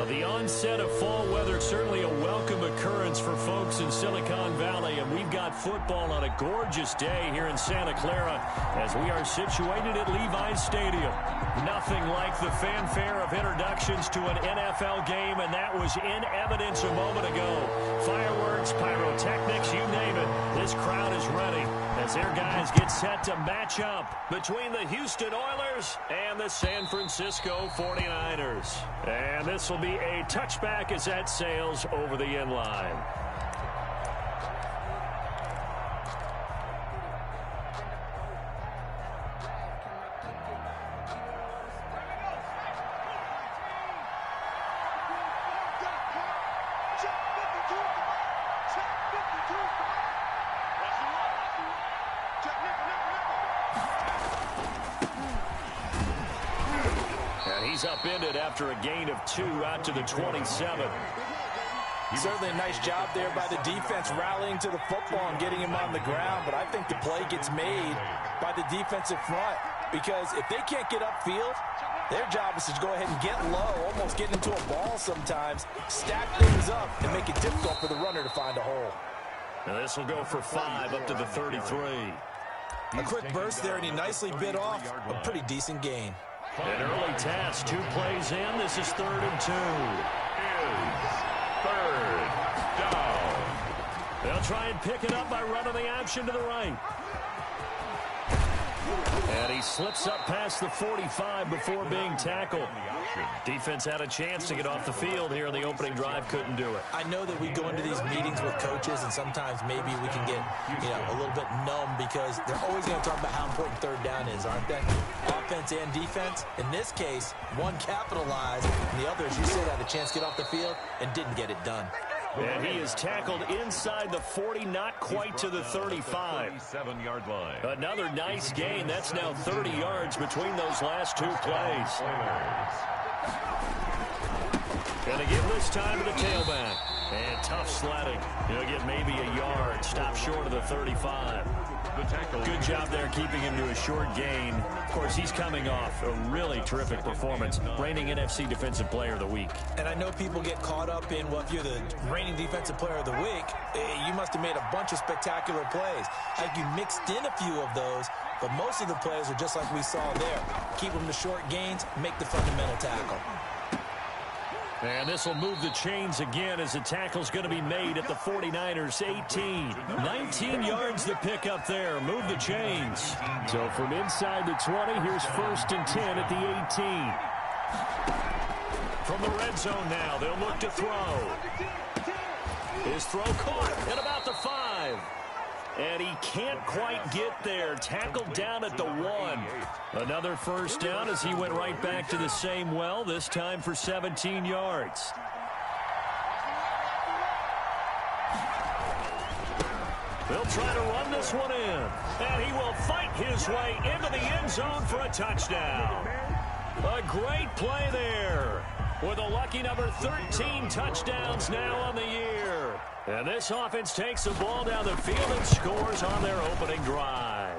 The onset of fall weather, certainly a welcome occurrence for folks in Silicon Valley, and we've got football on a gorgeous day here in Santa Clara as we are situated at Levi's Stadium. Nothing like the fanfare of introductions to an NFL game, and that was in evidence a moment ago. Fireworks, pyrotechnics, you name it. This crowd is ready as their guys get set to match up between the Houston Oilers and the San Francisco 49ers. And this will be a touchback as that sails over the end line. He's upended after a gain of 2 out to the 27. Certainly a nice job there by the defense rallying to the football and getting him on the ground, but I think the play gets made by the defensive front because if they can't get upfield, their job is to go ahead and get low, almost get into a ball sometimes, stack things up, and make it difficult for the runner to find a hole. Now this will go for 5 up to the 33. A quick burst there, and he nicely bit off a pretty decent gain. An early task, 2 plays in. This is 3rd and 2. Third down. They'll try and pick it up by running the option to the right. And he slips up past the 45 before being tackled. Defense had a chance to get off the field here in the opening drive, couldn't do it. I know that we go into these meetings with coaches, and sometimes maybe we can get, a little bit numb because they're always going to talk about how important 3rd down is, aren't they? Offense and defense. In this case, one capitalized, and the other, as you said, had a chance to get off the field and didn't get it done. And he is tackled inside the 40, not quite to the 35. 37-yard line. Another nice gain. That's now 30 yards between those last 2 plays. Gonna give this time to the tailback. And tough sledding. He'll get maybe a yard. Stop short of the 35. Good job there keeping him to a short gain. Of course, he's coming off a really terrific performance. Reigning NFC Defensive Player of the Week. And I know people get caught up in, well, if you're the reigning Defensive Player of the Week, you must have made a bunch of spectacular plays. I think you mixed in a few of those, but most of the plays are just like we saw there. Keep them to short gains, make the fundamental tackle. And this will move the chains again as the tackle's going to be made at the 49ers 18. 19 yards to pick up there. Move the chains. So from inside the 20, here's 1st and 10 at the 18. From the red zone now, they'll look to throw. His throw caught at about the 5. And he can't quite get there. Tackled down at the 1. Another 1st down as he went right back to the same well, this time for 17 yards. They'll try to run this one in. And he will fight his way into the end zone for a touchdown. A great play there. With a lucky number 13 touchdowns now on the year. And this offense takes the ball down the field and scores on their opening drive.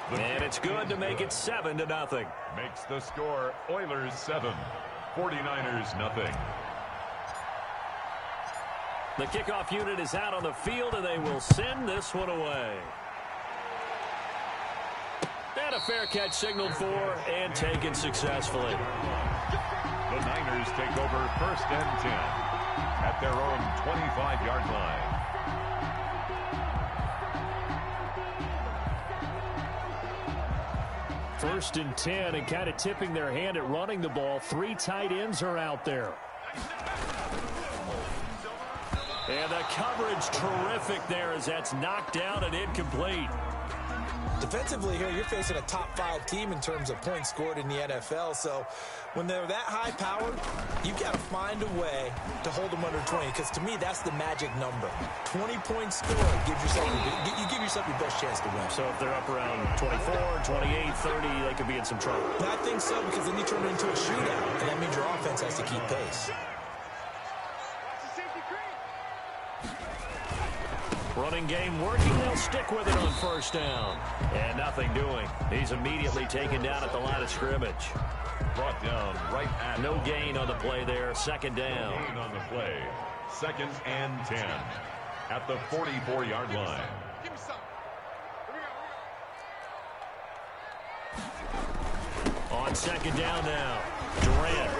And it's good to make it 7-0. Makes the score Oilers 7, 49ers nothing. The kickoff unit is out on the field, and they will send this one away. And a fair catch signaled for and taken successfully. The Niners take over 1st and 10 at their own 25-yard line. 1st and 10, and kind of tipping their hand at running the ball. 3 tight ends are out there. And the coverage terrific there as that's knocked down and incomplete. Defensively here, you're facing a top 5 team in terms of points scored in the NFL. So when they're that high powered, you've got to find a way to hold them under 20. Because to me, that's the magic number. 20 points scored gives yourself you give yourself your best chance to win. So if they're up around 24, 28, 30, they could be in some trouble. And I think so, because then you turn it into a shootout. And that means your offense has to keep pace. Running game working. They'll stick with it on 1st down. And nothing doing. He's immediately taken down at the line of scrimmage. brought down right at no gain on the play there. Second down. No gain on the play. 2nd and 10 at the 44-yard line. On second down now, Durant.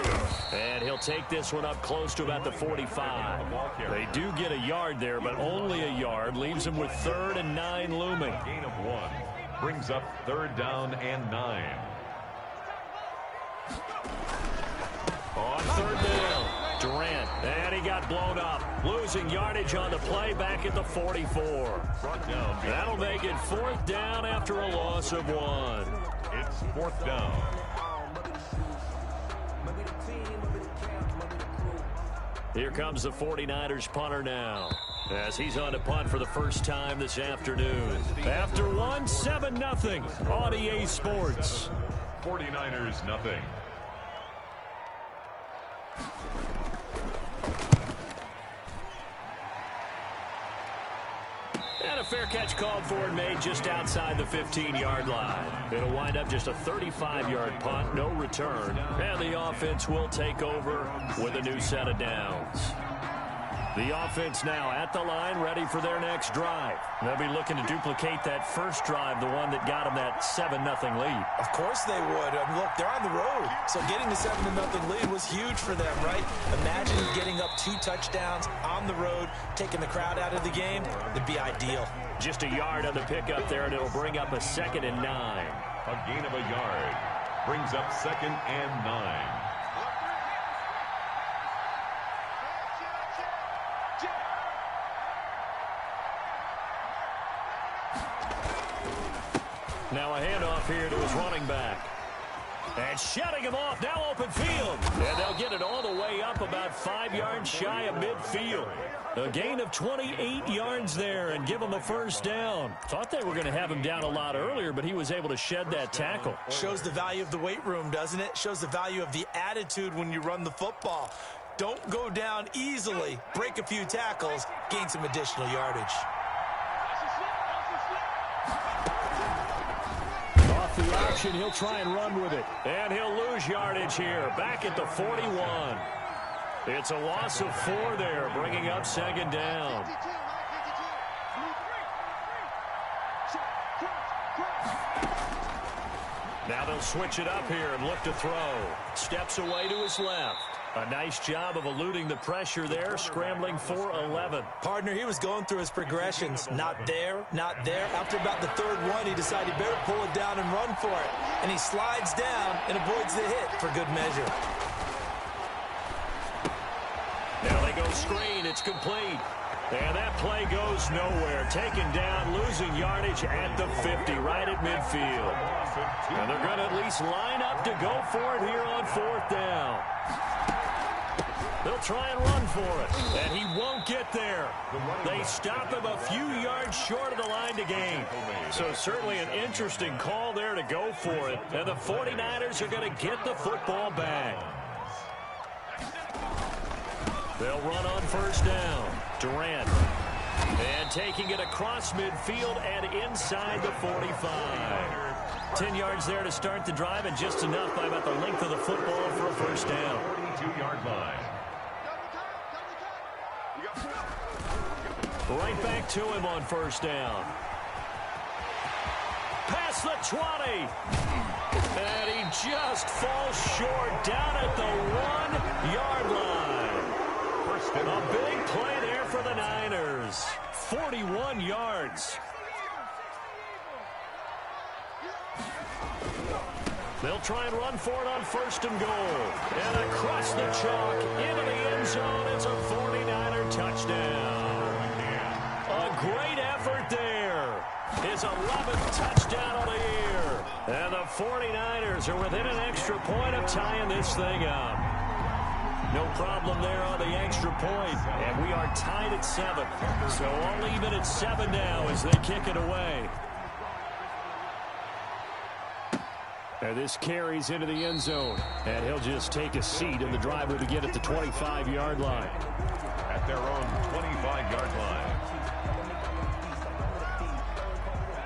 And he'll take this one up close to about the 45. They do get a yard there, but only a yard. Leaves him with 3rd and 9 looming. Gain of 1 brings up 3rd down and 9. On 3rd down, Durant. And he got blown up. Losing yardage on the play back at the 44. That'll make it 4th down after a loss of 1. It's 4th down. Here comes the 49ers punter now, as he's on to punt for the first time this afternoon. After 1, 7-0 on EA Sports. 49ers nothing. And a fair catch called for and made just outside the 15-yard line. It'll wind up just a 35-yard punt, no return. And the offense will take over with a new set of downs. The offense now at the line, ready for their next drive. They'll be looking to duplicate that first drive, the one that got them that 7-0 lead. Of course they would. Look, they're on the road, so getting the 7-0 lead was huge for them, right? Imagine getting up 2 touchdowns on the road, taking the crowd out of the game. It'd be ideal. Just a yard on the pickup there, and it'll bring up a 2nd and 9. A gain of a yard brings up 2nd and 9. Now a handoff here to his running back. And shutting him off, now open field. And they'll get it all the way up about 5 yards shy of midfield. A gain of 28 yards there and give him a first down. Thought they were going to have him down a lot earlier, but he was able to shed that tackle. Shows the value of the weight room, doesn't it? Shows the value of the attitude when you run the football. Don't go down easily. Break a few tackles, gain some additional yardage. The option, he'll try and run with it. And he'll lose yardage here, back at the 41. It's a loss of 4 there, bringing up 2nd down. Now they'll switch it up here and look to throw. Steps away to his left. A nice job of eluding the pressure there, scrambling for 11. Partner, he was going through his progressions. Not there, not there. After about the 3rd one, he decided he better pull it down and run for it. And he slides down and avoids the hit for good measure. Now they go screen. It's complete. And that play goes nowhere. Taken down, losing yardage at the 50, right at midfield. And they're going to at least line up to go for it here on 4th down. They'll try and run for it, and he won't get there. They stop him a few yards short of the line to gain. So certainly an interesting call there to go for it. And the 49ers are going to get the football back. They'll run on 1st down. Durant. And taking it across midfield and inside the 45. 10 yards there to start the drive, and just enough by about the length of the football for a first down. 42-yard line. Right back to him on 1st down. Past the 20. And he just falls short down at the 1-yard line. A big play there for the Niners. 41 yards. They'll try and run for it on 1st and goal. And across the chalk into the end zone. It's a 49er touchdown. A great effort there. His 11th touchdown of the year. And the 49ers are within an extra point of tying this thing up. No problem there on the extra point. And we are tied at 7. So all even at 7 now as they kick it away. And this carries into the end zone. And he'll just take a seat, and the drive will begin at the 25-yard line. At their own 25-yard line.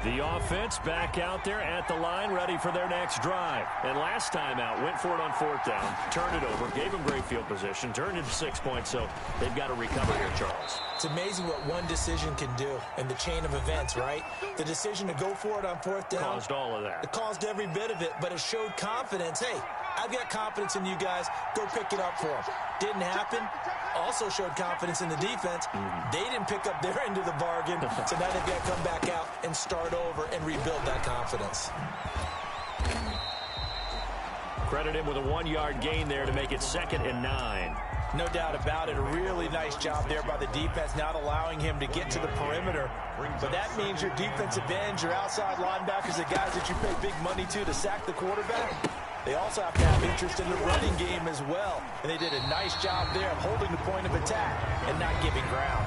The offense back out there at the line, ready for their next drive. And last time out, went for it on fourth down, turned it over, gave them great field position, turned into 6 points, so they've got to recover here, Charles. It's amazing what one decision can do in the chain of events, right? The decision to go for it on fourth down Caused all of that. It caused every bit of it, but it showed confidence. Hey, I've got confidence in you guys. Go pick it up for them. Didn't happen. Also showed confidence in the defense. They didn't pick up their end of the bargain, so now they've got to come back out and start over and rebuild that confidence. Credit him with a 1-yard gain there to make it 2nd and 9. No doubt about it. A really nice job there by the defense, not allowing him to get to the perimeter. But that means your defensive ends, your outside linebackers, the guys that you pay big money to sack the quarterback, they also have to have interest in the running game as well. And they did a nice job there of holding the point of attack and not giving ground.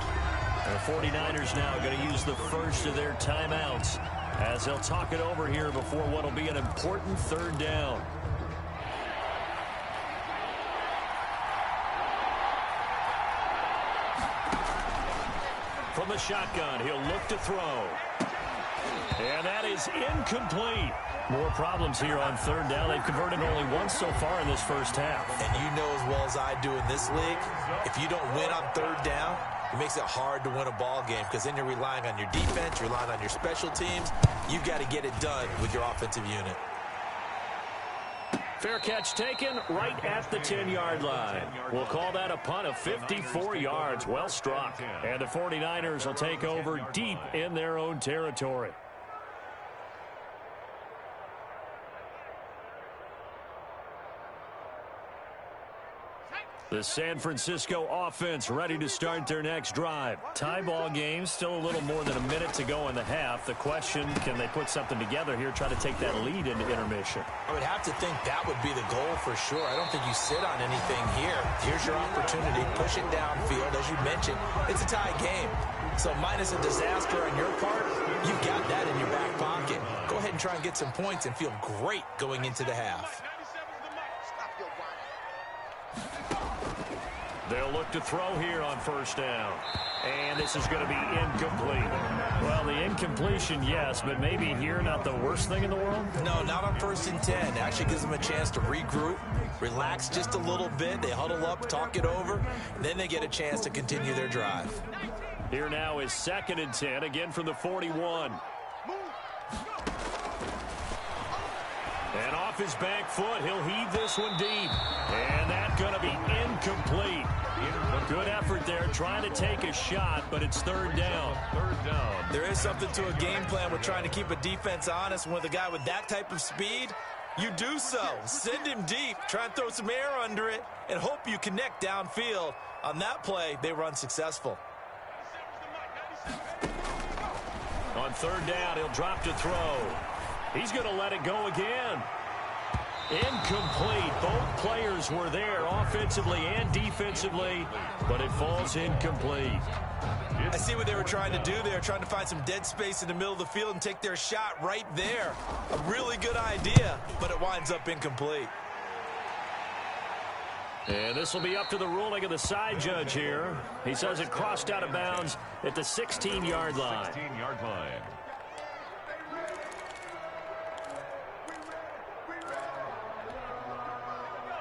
The 49ers now going to use the first of their timeouts as they'll talk it over here before what will be an important 3rd down. From the shotgun, he'll look to throw. And that is incomplete. More problems here on 3rd down. They've converted only once so far in this first half. And you know as well as I do in this league, if you don't win on 3rd down, it makes it hard to win a ball game because then you're relying on your defense, you're relying on your special teams. You've got to get it done with your offensive unit. Fair catch taken right at the 10-yard line. We'll call that a punt of 54 yards. Well struck. And the 49ers will take over deep in their own territory. The San Francisco offense ready to start their next drive. Tie ball game, still a little more than a minute to go in the half. The question, can they put something together here, try to take that lead into intermission? I would have to think that would be the goal for sure. I don't think you sit on anything here. Here's your opportunity. Push it downfield. As you mentioned, it's a tie game. So minus a disaster on your part, you've got that in your back pocket. Go ahead and try and get some points and feel great going into the half. They'll look to throw here on 1st down. And this is going to be incomplete. Well, the incompletion, yes, but maybe here not the worst thing in the world? No, not on 1st and 10. It actually gives them a chance to regroup, relax just a little bit. They huddle up, talk it over, and then they get a chance to continue their drive. Here now is 2nd and 10, again from the 41. And off his back foot, he'll heave this one deep. And that's going to be incomplete. Good effort there, trying to take a shot, but it's 3rd down. 3rd down. There is something to a game plan with trying to keep a defense honest. With a guy with that type of speed, you do so. Send him deep, try and throw some air under it, and hope you connect downfield. On that play, they were unsuccessful. On 3rd down, he'll drop to throw. He's going to let it go again. Incomplete. Both players were there offensively and defensively, but it falls incomplete. I see what they were trying to do there, trying to find some dead space in the middle of the field and take their shot right there. A really good idea, but it winds up incomplete. And this will be up to the ruling of the side judge here. He says it crossed out of bounds at the 16-yard line. 16-yard line.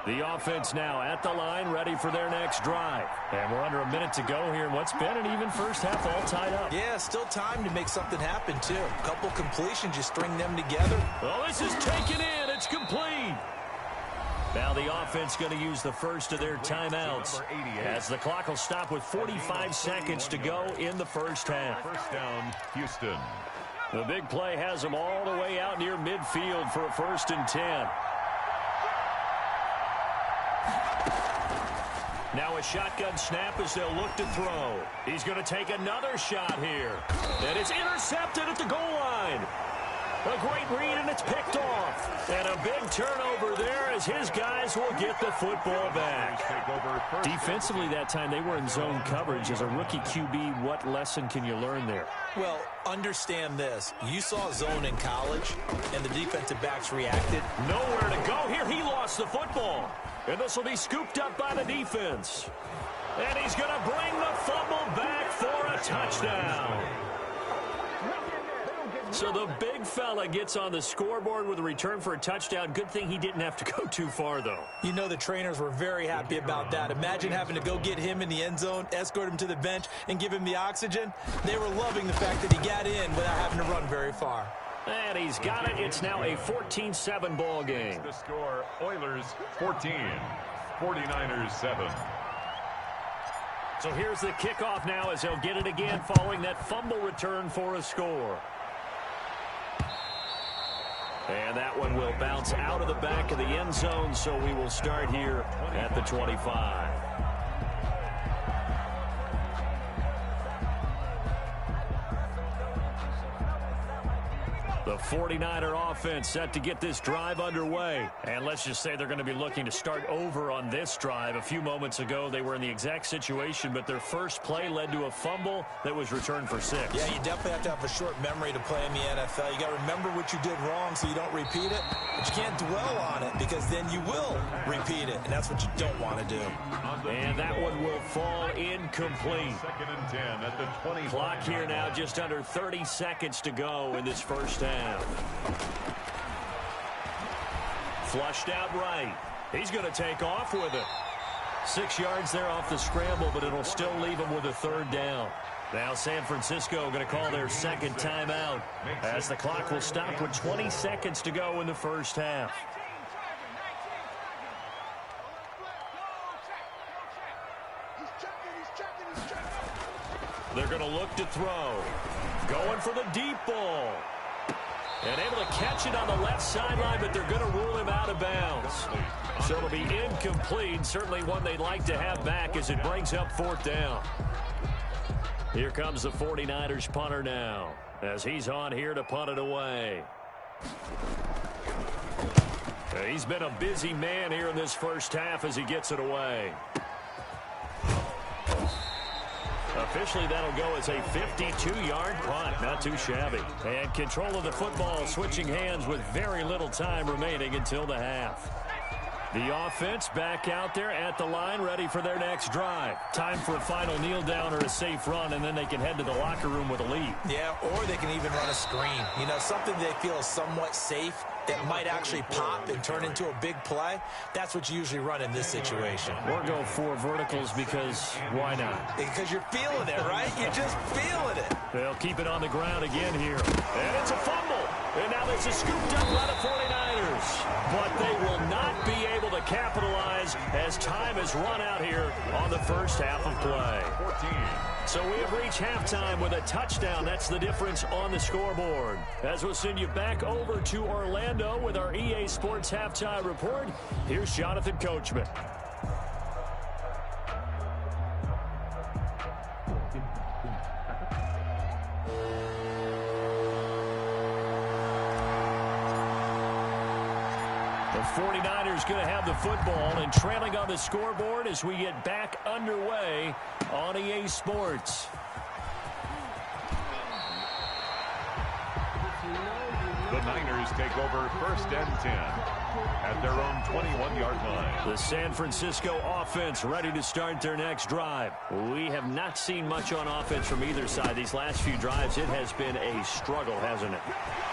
The offense now at the line, ready for their next drive. And we're under a minute to go here in what's been an even first half, all tied up. Yeah, still time to make something happen, too. A couple completions, you string them together. Well, this is taken in. It's complete. Now the offense going to use the first of their timeouts as the clock will stop with 45 seconds to go in the first half. 1st down, Houston. The big play has them all the way out near midfield for a 1st and 10. Now a shotgun snap as they'll look to throw. He's going to take another shot here. And it's intercepted at the goal line. A great read, and it's picked off. And a big turnover there as his guys will get the football back. Defensively that time, they were in zone coverage. As a rookie QB, what lesson can you learn there? Well, understand this. You saw zone in college, and the defensive backs reacted. Nowhere to go here. He lost the football. And this will be scooped up by the defense. And he's going to bring the fumble back for a touchdown. So the big fella gets on the scoreboard with a return for a touchdown. Good thing he didn't have to go too far, though. You know the trainers were very happy about that. Imagine having to go get him in the end zone, escort him to the bench, and give him the oxygen. They were loving the fact that he got in without having to run very far. And he's got it. It's now a 14-7 ball game. The score, Oilers 14, 49ers 7. So here's the kickoff now as they'll get it again following that fumble return for a score. And that one will bounce out of the back of the end zone, so we will start here at the 25. The 49er offense set to get this drive underway. And let's just say they're going to be looking to start over on this drive. A few moments ago, they were in the exact situation, but their first play led to a fumble that was returned for 6. Yeah, you definitely have to have a short memory to play in the NFL. You got to remember what you did wrong so you don't repeat it. But you can't dwell on it because then you will repeat it, and that's what you don't want to do. And that one will fall incomplete. 2nd and 10 at the 20. Clock here now, just under 30 seconds to go in this first half. Flushed out right. He's going to take off with it. 6 yards there off the scramble, but it'll still leave him with a 3rd down. Now San Francisco going to call their second timeout as the clock will stop with 20 seconds to go in the first half. They're going to look to throw. Going for the deep ball. And able to catch it on the left sideline, but they're going to rule him out of bounds. So it'll be incomplete. Certainly one they'd like to have back as it brings up 4th down. Here comes the 49ers punter now as he's on here to punt it away. He's been a busy man here in this first half as he gets it away. Officially, that'll go as a 52-yard punt. Not too shabby. And control of the football switching hands with very little time remaining until the half. The offense back out there at the line, ready for their next drive. Time for a final kneel down or a safe run, and then they can head to the locker room with a lead. Yeah, or they can even run a screen. You know, something they feel is somewhat safe that might actually pop and turn into a big play. That's what you usually run in this situation. Or go 4 verticals because why not? Because you're feeling it, right? You're just feeling it. They'll keep it on the ground again here. And it's a fumble. And now this is scooped up by the 49ers. But they will not be able to capitalize as time has run out here on the first half of play. 14. So we have reached halftime with a touchdown. That's the difference on the scoreboard. As we'll send you back over to Orlando with our EA Sports Halftime Report, here's Jonathan Coachman. The 49ers going to have the football and trailing on the scoreboard as we get back underway on EA Sports. The Niners take over 1st and 10 at their own 21-yard line. The San Francisco offense ready to start their next drive. We have not seen much on offense from either side. These last few drives, it has been a struggle, hasn't it?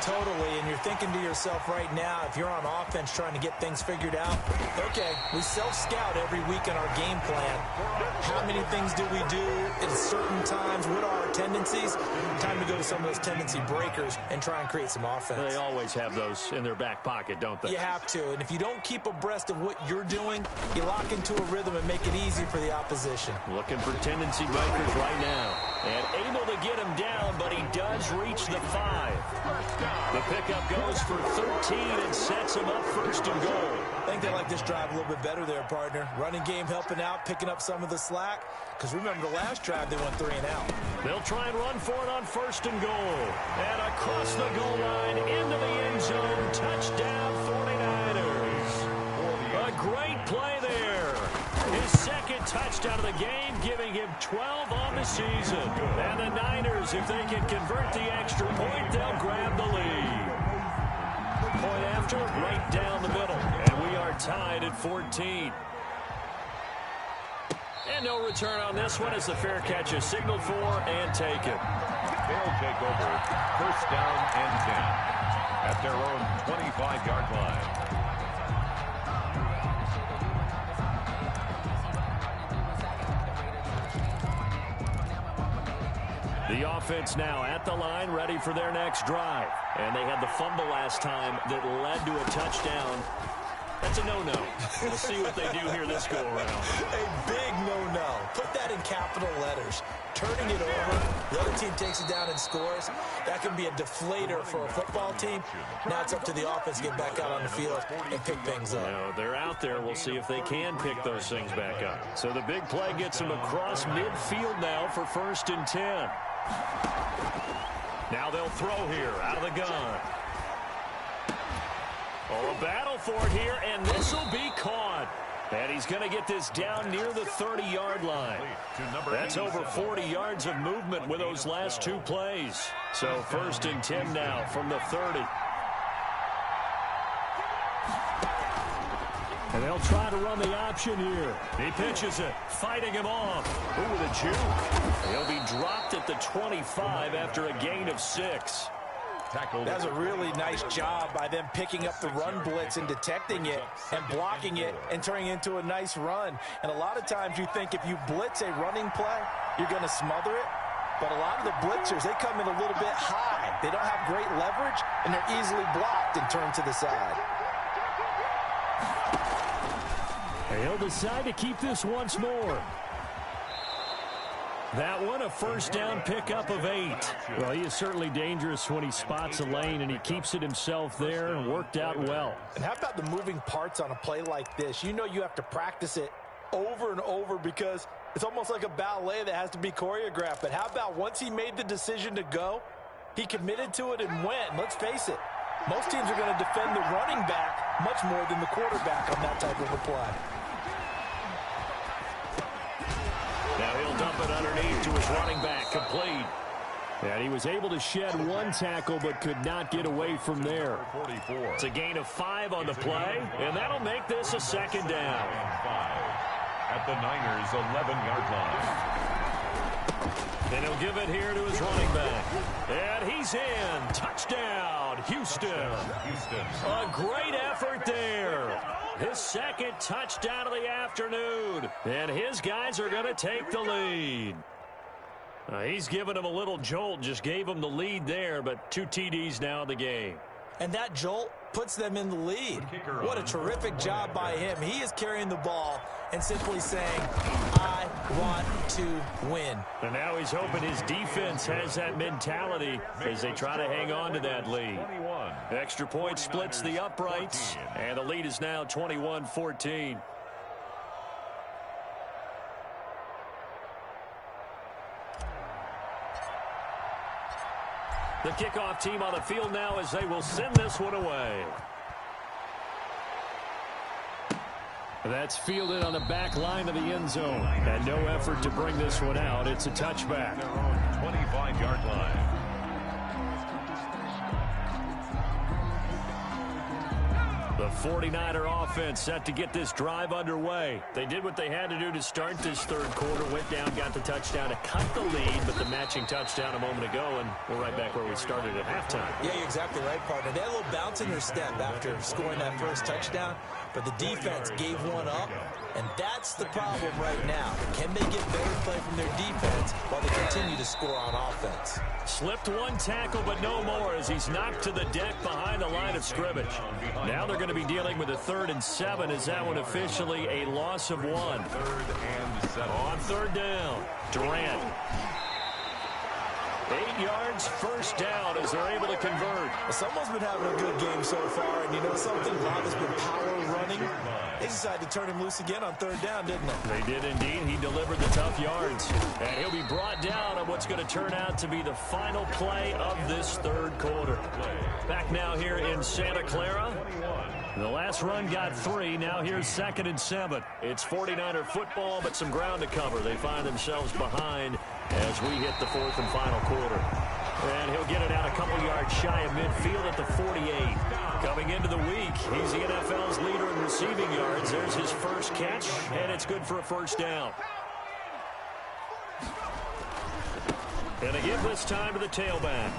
Totally, and you're thinking to yourself right now, if you're on offense trying to get things figured out, okay, we self-scout every week in our game plan. How many things do we do at certain times? What are our tendencies? Time to go to some of those tendency breakers and try and create some offense. They always have those in their back pocket, don't they? You have to, and if you don't keep abreast of what you're doing, you lock into a rhythm and make it easy for the opposition. Looking for tendency breakers right now. And able to get him down, but he does reach the 5. The pickup goes for 13 and sets him up 1st and goal. I think they like this drive a little bit better there, partner. Running game helping out, picking up some of the slack. Because remember the last drive, they went 3 and out. They'll try and run for it on 1st and goal. And across the goal line, into the end zone, touchdown 49ers. A great play there. His 2nd touchdown of the game, giving him 12 on the season. And the Niners, if they can convert the extra point, they'll grab the lead. Point after, right down the middle. And we are tied at 14. And no return on this one as the fair catch is signaled for and taken. They'll take over first down and 10 at their own 25-yard line. The offense now at the line, ready for their next drive. And they had the fumble last time that led to a touchdown. That's a no-no. We'll see what they do here this go-around. A big no-no. Put that in capital letters. Turning it over, the other team takes it down and scores. That can be a deflator for a football team. Now it's up to the offense to get back out on the field and pick things up. No, they're out there. We'll see if they can pick those things back up. So the big play gets them across midfield now for 1st and 10. Now they'll throw here out of the gun. Oh, a battle for it here, and this will be caught. And he's going to get this down near the 30-yard line. That's over 40 yards of movement with those last 2 plays. So 1st and 10 now from the 30. And they'll try to run the option here. He pitches it, fighting him off. Ooh, with a juke. He'll be dropped at the 25 after a gain of 6. That's a really nice job by them picking up the run blitz and detecting it and blocking it and turning it into a nice run. And a lot of times you think if you blitz a running play, you're going to smother it. But a lot of the blitzers, they come in a little bit high. They don't have great leverage, and they're easily blocked and turned to the side. He'll decide to keep this once more. That one, a 1st down pickup of 8. Well, he is certainly dangerous when he spots a lane, and he keeps it himself there and worked out well. And how about the moving parts on a play like this? You know you have to practice it over and over because it's almost like a ballet that has to be choreographed. But how about once he made the decision to go, he committed to it and went. Let's face it, most teams are going to defend the running back much more than the quarterback on that type of a play. Now he'll dump it underneath to his running back, complete. And he was able to shed 1 tackle but could not get away from there. It's a gain of 5 on the play, and that'll make this a 2nd down. At the Niners' 11-yard line. And he'll give it here to his running back. And he's in. Touchdown, Houston. A great effort there. His 2nd touchdown of the afternoon. And his guys are going to take the lead. He's giving them a little jolt. Just gave them the lead there, but 2 TDs now in the game. And that jolt puts them in the lead. What a terrific job by him. He is carrying the ball and simply saying, I want to win. And now he's hoping his defense has that mentality as they try to hang on to that lead. Extra point splits the uprights, and the lead is now 21-14. The kickoff team on the field now as they will send this one away. That's fielded on the back line of the end zone. And no effort to bring this one out. It's a touchback. Their own 25-yard line. The 49er offense set to get this drive underway. They did what they had to do to start this 3rd quarter. Went down, got the touchdown to cut the lead, but the matching touchdown a moment ago, and we're right back where we started at halftime. Yeah, you're exactly right, partner. They had a little bounce in their step after scoring that 1st touchdown, but the defense gave one up, and that's the problem right now. Can they get better play from their defense while they continue to score on offense? Slipped 1 tackle, but no more as he's knocked to the deck behind the line of scrimmage. Now they're going to be dealing with a 3rd and 7 as that one officially a loss of 1. 3rd and 7. On 3rd down, Durant. 8 yards, 1st down as they're able to convert. Someone's been having a good game so far, and you know something? Rob has been power running. They decided to turn him loose again on 3rd down, didn't they? They did indeed. He delivered the tough yards. And he'll be brought down on what's going to turn out to be the final play of this 3rd quarter. Back now here in Santa Clara. The last run got 3. Now here's 2nd and 7. It's 49er football, but some ground to cover. They find themselves behind as we hit the 4th and final quarter. And he'll get it out a couple yards shy of midfield at the 48. Coming into the week, he's the NFL's leader in receiving yards. There's his 1st catch, and it's good for a 1st down. And they give this time to the tailback.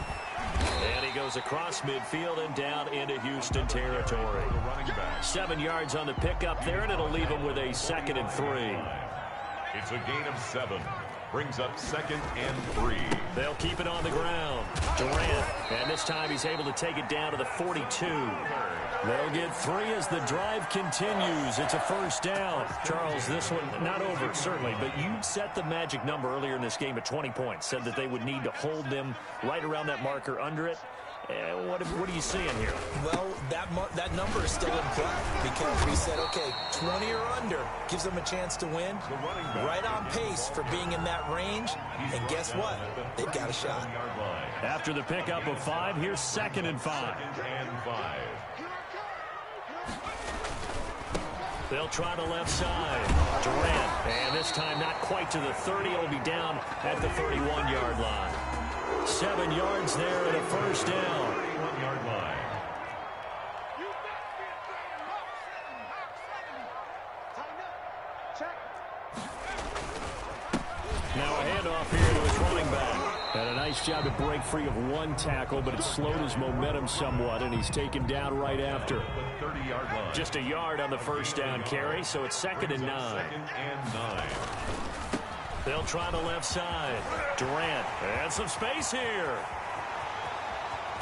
And he goes across midfield and down into Houston territory. 7 yards on the pickup there, and it'll leave him with a 2nd and 3. It's a gain of 7. Brings up 2nd and 3. They'll keep it on the ground. Durant, and this time he's able to take it down to the 42. They'll get 3 as the drive continues. It's a 1st down. Charles, this one not over, certainly, but you set the magic number earlier in this game at 20 points. Said that they would need to hold them right around that marker under it. What are you seeing here? Well, that number is still in play because we said, okay, 20 or under gives them a chance to win. Right on pace for being in that range. And guess what? They've got a shot. After the pickup of 5, here's 2nd and 5. They'll try the left side. Durant, and this time not quite to the 30. It'll be down at the 31-yard line. 7 yards there and a 1st down. 31-yard line. Now a handoff here to his running back. And a nice job to break free of 1 tackle, but it slowed his momentum somewhat, and he's taken down right after. 30-yard line. Just a yard on the 1st down carry, so it's 2nd and 9. 2nd and 9. They'll try the left side. Durant, and some space here.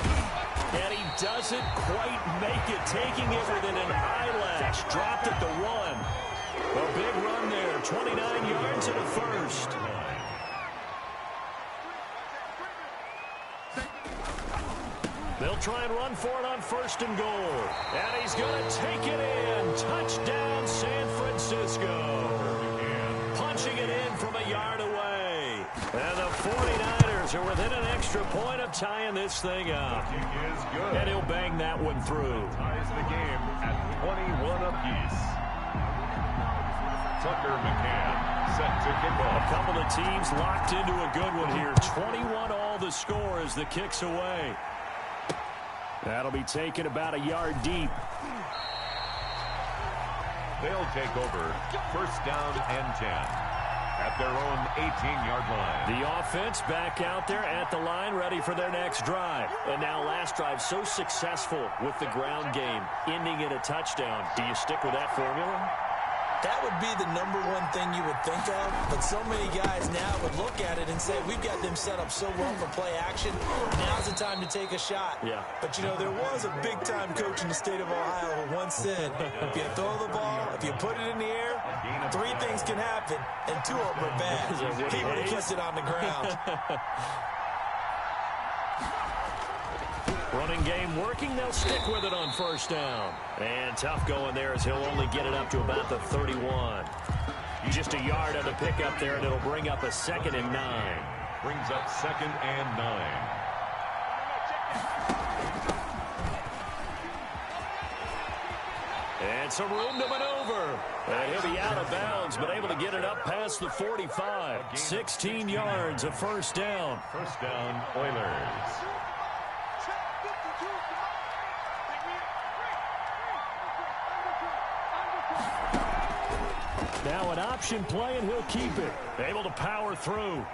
And he doesn't quite make it, taking it within an eyelash. Dropped at the 1. A big run there, 29 yards and a 1st. They'll try and run for it on 1st and goal. And he's going to take it in. Touchdown, San Francisco. Punching it in from a yard away. And the 49ers are within an extra point of tying this thing up. And he'll bang that one through. Ties the game at 21 apiece. Tucker McCann set to kick off. A couple of teams locked into a good one here. 21 all the score as the kick's away. That'll be taken about a yard deep. They'll take over 1st down and 10 at their own 18-yard line. The offense back out there at the line, ready for their next drive. And now last drive so successful with the ground game, ending in a touchdown. Do you stick with that formula? That would be the #1 thing you would think of, but so many guys now would look at it and say, we've got them set up so well for play action. Now's the time to take a shot. Yeah. But, you know, there was a big-time coach in the state of Ohio who once said, if you throw the ball, if you put it in the air, 3 things can happen, and 2 of them are bad. He would have kept it on the ground. Running game working. They'll stick with it on 1st down. And tough going there as he'll only get it up to about the 31. Just a yard on the pickup there, and it'll bring up a 2nd and 9. Brings up 2nd and 9. And some room to maneuver. And he'll be out of bounds, but able to get it up past the 45. 16 yards, a 1st down. 1st down, Oilers. Now an option play, and he'll keep it. Able to power through.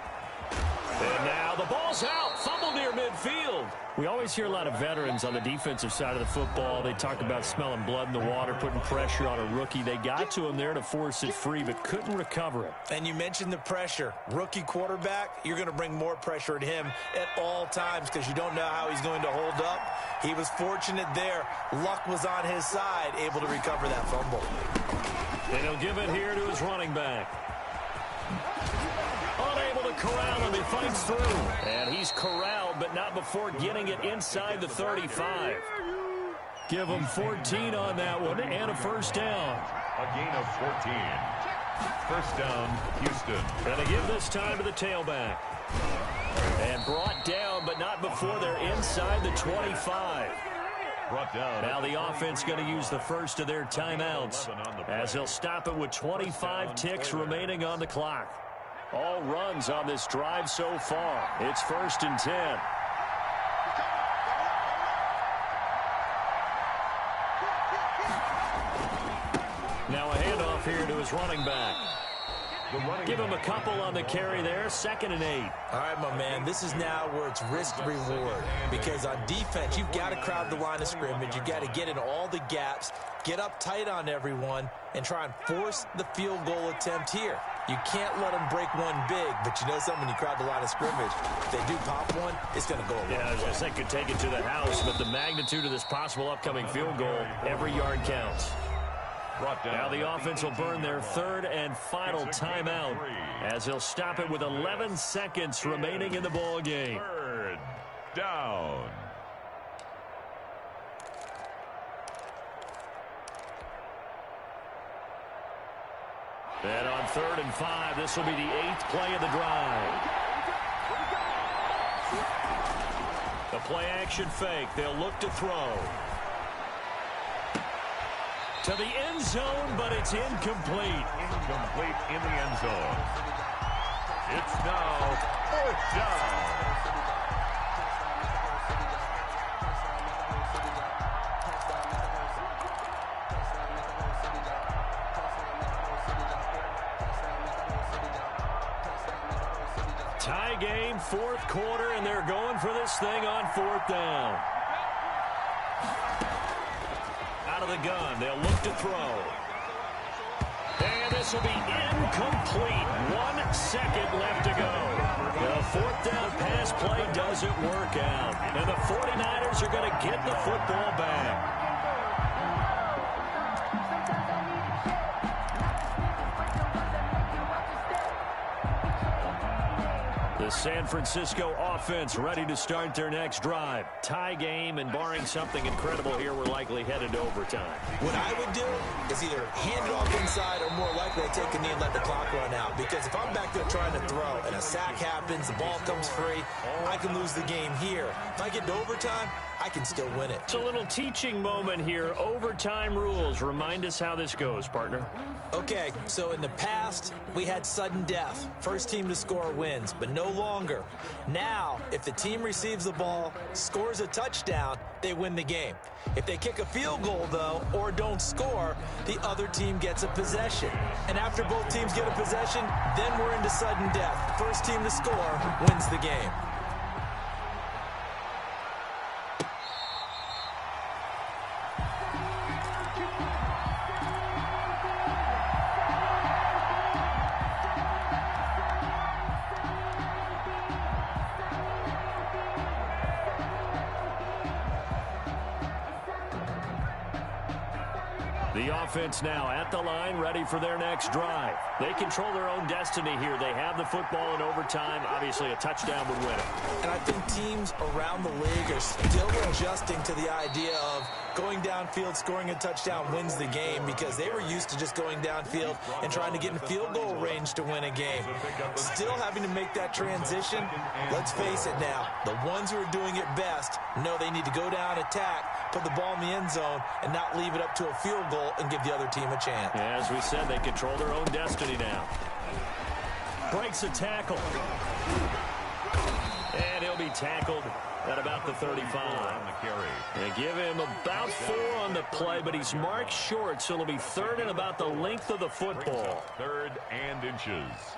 And now the ball's out. Fumble near midfield. We always hear a lot of veterans on the defensive side of the football. They talk about smelling blood in the water, putting pressure on a rookie. They got to him there to force it free, but couldn't recover it. And you mentioned the pressure. Rookie quarterback, you're going to bring more pressure at him at all times because you don't know how he's going to hold up. He was fortunate there. Luck was on his side, able to recover that fumble. And he'll give it here to his running back. Unable to corral him. He fights through. And he's corralled, but not before getting it inside the 35. Give him 14 on that one and a 1st down. A gain of 14. 1st down, Houston. And they give this time to the tailback. And brought down, but not before they're inside the 25. Brought down. Now the offense going to use the first of their timeouts as they'll stop it with 25 ticks remaining on the clock. All runs on this drive so far. It's 1st and 10. Now a handoff here to his running back. the running Give him a couple on the carry there. 2nd and 8. All right, my man, this is now where it's risk-reward. Because on defense, you've got to crowd the line of scrimmage. You've got to get in all the gaps, get up tight on everyone, and try and force the field goal attempt here. You can't let them break one big, but you know something, when you crowd the line of scrimmage, if they do pop one, it's going to go a long way. I was going to say could take it to the house, but the magnitude of this possible upcoming field goal, every yard counts. Now the offense will burn their 3rd and final timeout as he'll stop it with 11 seconds remaining in the ball game. 3rd down. And on 3rd and 5, this will be the 8th play of the drive. The play action fake. They'll look to throw. To the end zone, but it's incomplete. Incomplete in the end zone. It's now 4th down. Tie game, 4th quarter, and they're going for this thing on 4th down. Out of the gun, they'll look to throw. And this will be incomplete. 1 second left to go. The 4th down pass play doesn't work out. And the 49ers are going to get the football back. The San Francisco offense ready to start their next drive. Tie game, and barring something incredible here, we're likely headed to overtime. What I would do is either hand it off inside or more likely I take a knee and let the clock run out. Because if I'm back there trying to throw and a sack happens, the ball comes free, I can lose the game here. If I get to overtime, I can still win it. It's a little teaching moment here. Overtime rules. Remind us how this goes, partner. Okay, so in the past, we had sudden death. First team to score wins, but no longer. Now, if the team receives the ball, scores a touchdown, they win the game. If they kick a field goal, though, or don't score, the other team gets a possession. And after both teams get a possession, then we're into sudden death. First team to score wins the game. The offense now at the line, ready for their next drive. They control their own destiny here. They have the football in overtime. Obviously, a touchdown would win it. And I think teams around the league are still adjusting to the idea of going downfield, scoring a touchdown wins the game, because they were used to just going downfield and trying to get in field goal range to win a game. Still having to make that transition. Let's face it now, the ones who are doing it best know they need to go down, attack, put the ball in the end zone, and not leave it up to a field goal and give the other team a chance. Yeah, as we said, they control their own destiny now. Breaks a tackle. And he'll be tackled at about the 35. They give him about 4 on the play, but he's marked short, so it'll be 3rd and about the length of the football. 3rd and inches.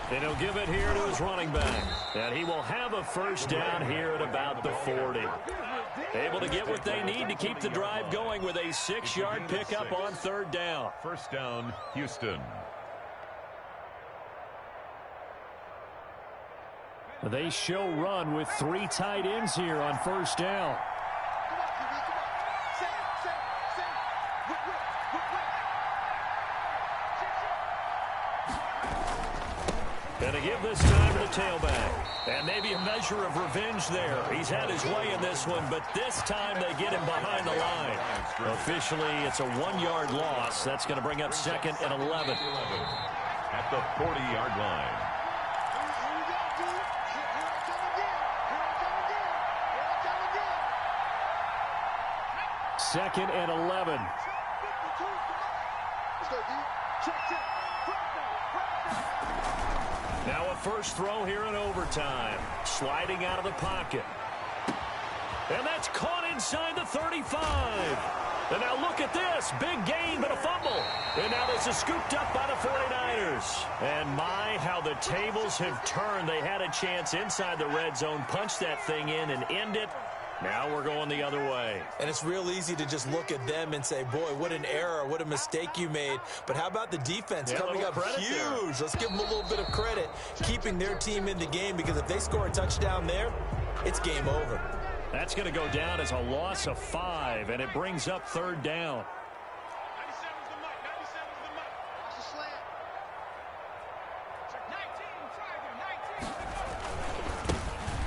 And he'll give it here to his running back. And he will have a first down here at about the 40. Able to get what they need to keep the drive going with a 6-yard pickup on 3rd down. First down, Houston. They show run with 3 tight ends here on 1st down. And to give this time to the tailback. And maybe a measure of revenge there. He's had his way in this one, but this time they get him behind the line. Officially, it's a 1-yard loss. That's going to bring up 2nd and 11. At the 40-yard line. Second and 11. Now a first throw here in overtime. Sliding out of the pocket. And that's caught inside the 35. And now look at this. Big gain, but a fumble. And now this is scooped up by the 49ers. And my, how the tables have turned. They had a chance inside the red zone, punch that thing in and end it. Now we're going the other way. And it's real easy to just look at them and say, boy, what an error, what a mistake you made. But how about the defense coming up huge? There. Let's give them a little bit of credit, keeping their team in the game, because if they score a touchdown there, it's game over. That's going to go down as a loss of 5, and it brings up 3rd down.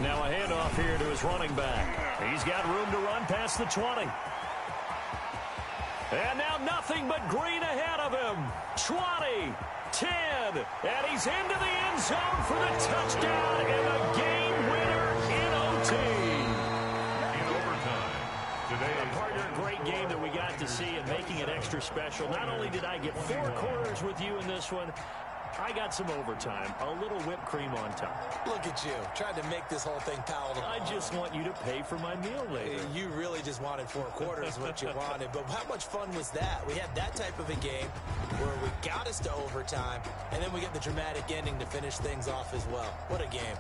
Now a handoff here to his running back. He's got room to run past the 20. And now nothing but green ahead of him. 20, 10, and he's into the end zone for the touchdown and a game winner in OT. In overtime, today, a partner, great game that we got to see and making it extra special. Not only did I get 4 quarters with you in this one, I got some overtime, a little whipped cream on top. Look at you, trying to make this whole thing palatable. I just want you to pay for my meal later. You really just wanted 4 quarters, what you wanted. But how much fun was that? We had that type of a game where we got us to overtime, and then we get the dramatic ending to finish things off as well. What a game.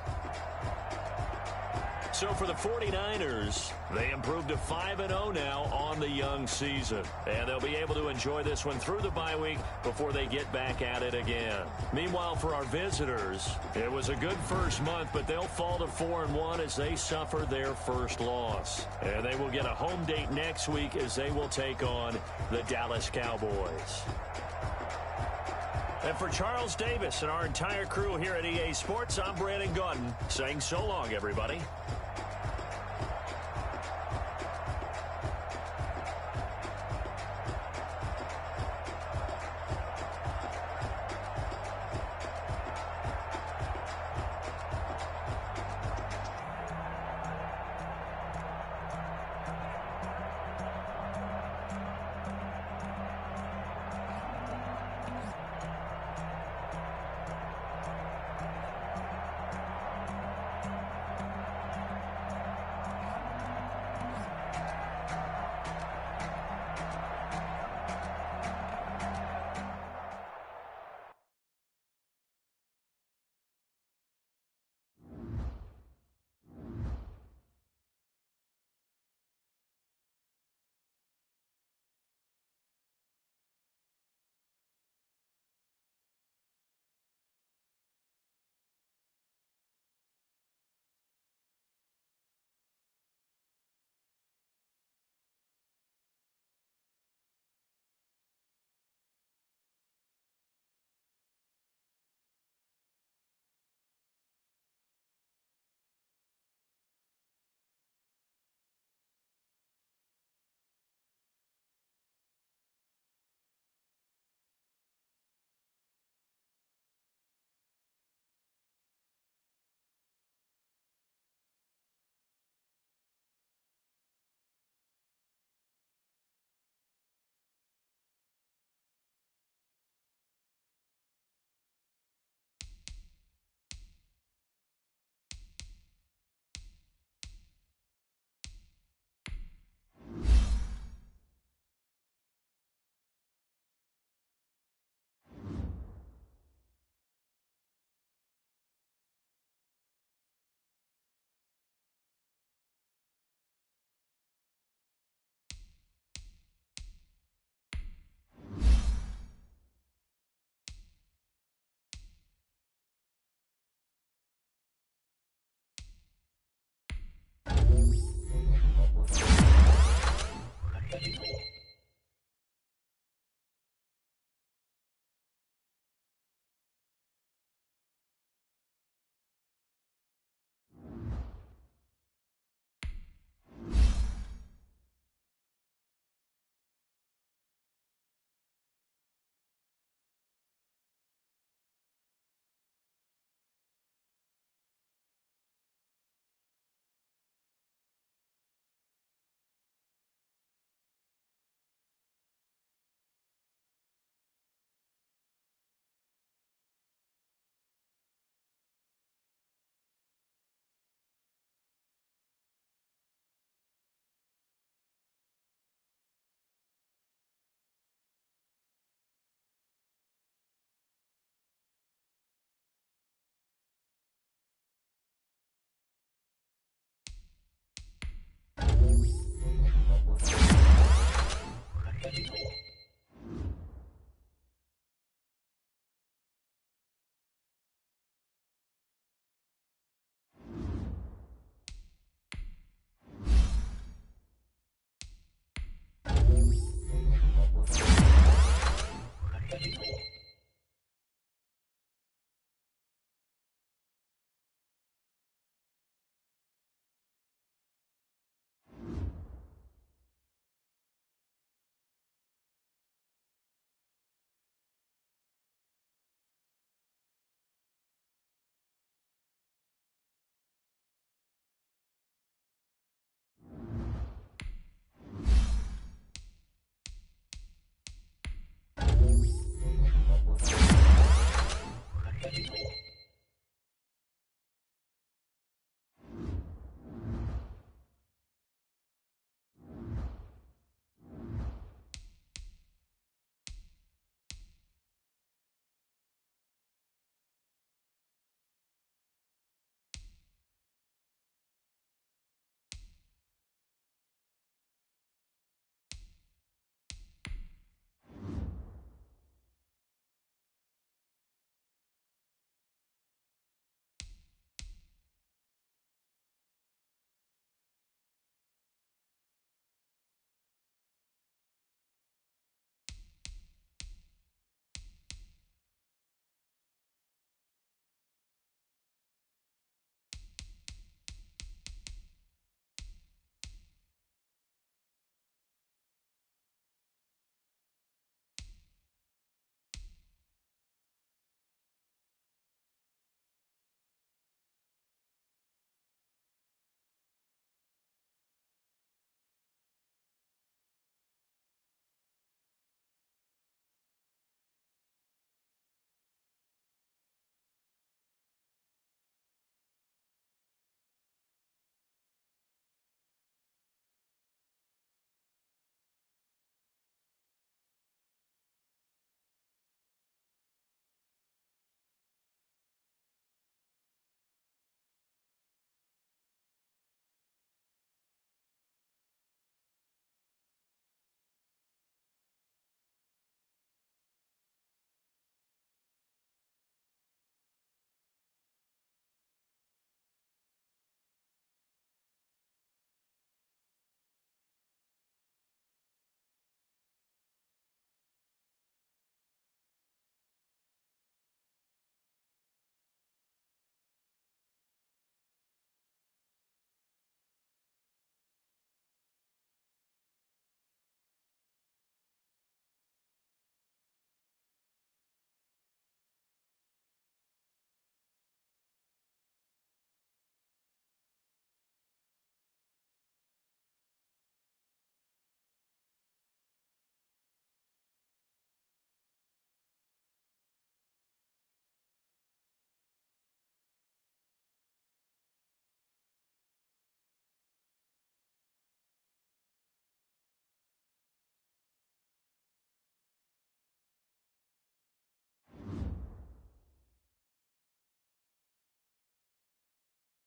So for the 49ers, they improved to 5-0 now on the young season. And they'll be able to enjoy this one through the bye week before they get back at it again. Meanwhile, for our visitors, it was a good first month, but they'll fall to 4-1 as they suffer their first loss. And they will get a home date next week as they will take on the Dallas Cowboys. And for Charles Davis and our entire crew here at EA Sports, I'm Brandon Gaudin saying so long, everybody.